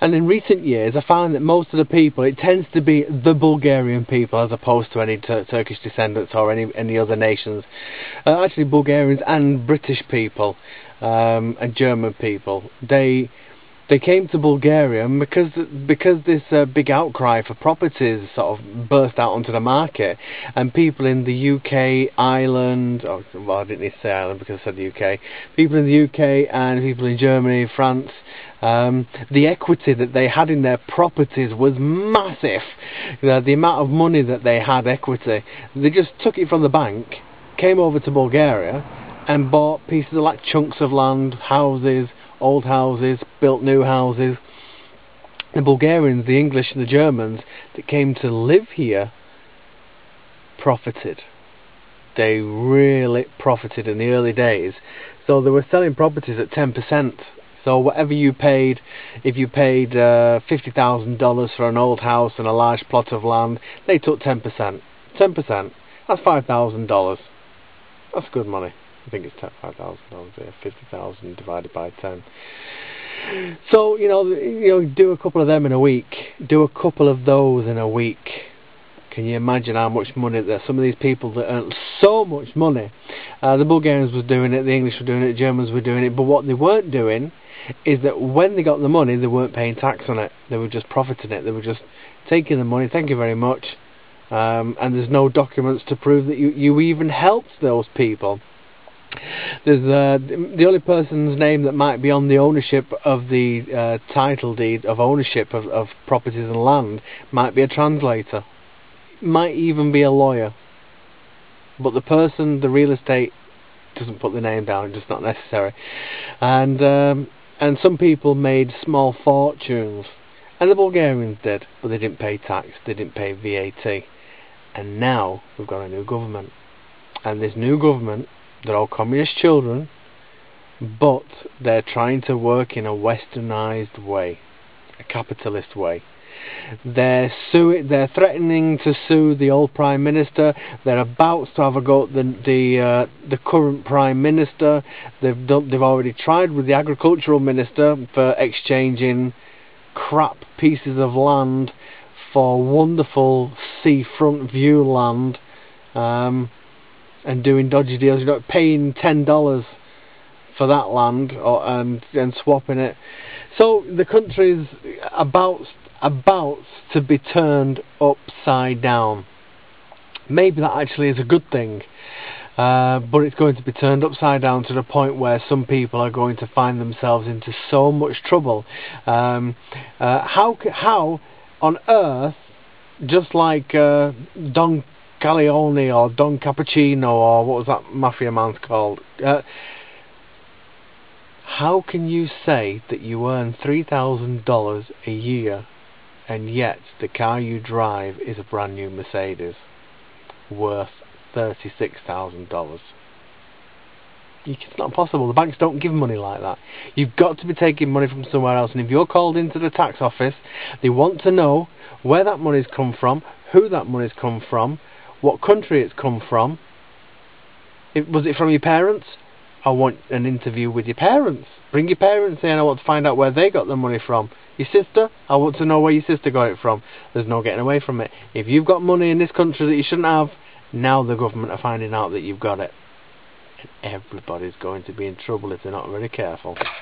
And in recent years, I found that most of the people, it tends to be the Bulgarian people as opposed to any Turkish descendants or any other nations. Actually, Bulgarians and British people and German people, they came to Bulgaria because this big outcry for properties sort of burst out onto the market, and people in the UK, Ireland, well, I didn't need to say Ireland because I said the UK, people in the UK and people in Germany, France, the equity that they had in their properties was massive. The amount of money that they had equity, they just took it from the bank, came over to Bulgaria and bought pieces of like chunks of land, houses, old houses, built new houses. The Bulgarians, the English and the Germans that came to live here profited. They really profited in the early days. So they were selling properties at 10%. So whatever you paid, if you paid $50,000 for an old house and a large plot of land, they took 10%. 10%. That's $5,000. That's good money. I think it's $5,000 there. 50,000 divided by 10. So you know, do a couple of them in a week. Do a couple of those in a week. Can you imagine how much money there? Some of these people that earn so much money. The Bulgarians were doing it, the English were doing it, the Germans were doing it. But what they weren't doing is that when they got the money, they weren't paying tax on it. They were just profiting it. They were just taking the money. Thank you very much. And there's no documents to prove that you even helped those people. There's the only person's name that might be on the ownership of the title deed of ownership of properties and land might be a translator, might even be a lawyer, but the person, the real estate, doesn't put the name down. It's just not necessary. And some people made small fortunes, and the Bulgarians did, but they didn't pay tax, they didn't pay VAT. And now we've got a new government, and this new government, they're all communist children, but they're trying to work in a westernized way, a capitalist way. They're threatening to sue the old Prime Minister. They're about to have a go at the current Prime Minister. They've already tried with the Agricultural Minister for exchanging crap pieces of land for wonderful seafront view land. And doing dodgy deals, paying $10 for that land and swapping it. So the country's about to be turned upside down. Maybe that actually is a good thing, but it's going to be turned upside down to the point where some people are going to find themselves into so much trouble. How on earth, just like Don Corleone or Don Cappuccino, or what was that mafia man called? How can you say that you earn $3,000 a year and yet the car you drive is a brand new Mercedes worth $36,000? It's not possible. The banks don't give money like that. You've got to be taking money from somewhere else, and if you're called into the tax office, they want to know where that money's come from, who that money's come from, what country it's come from. Was it from your parents? I want an interview with your parents. Bring your parents in. I want to find out where they got the money from. Your sister? I want to know where your sister got it from. There's no getting away from it. If you've got money in this country that you shouldn't have, now the government are finding out that you've got it. And everybody's going to be in trouble if they're not very careful.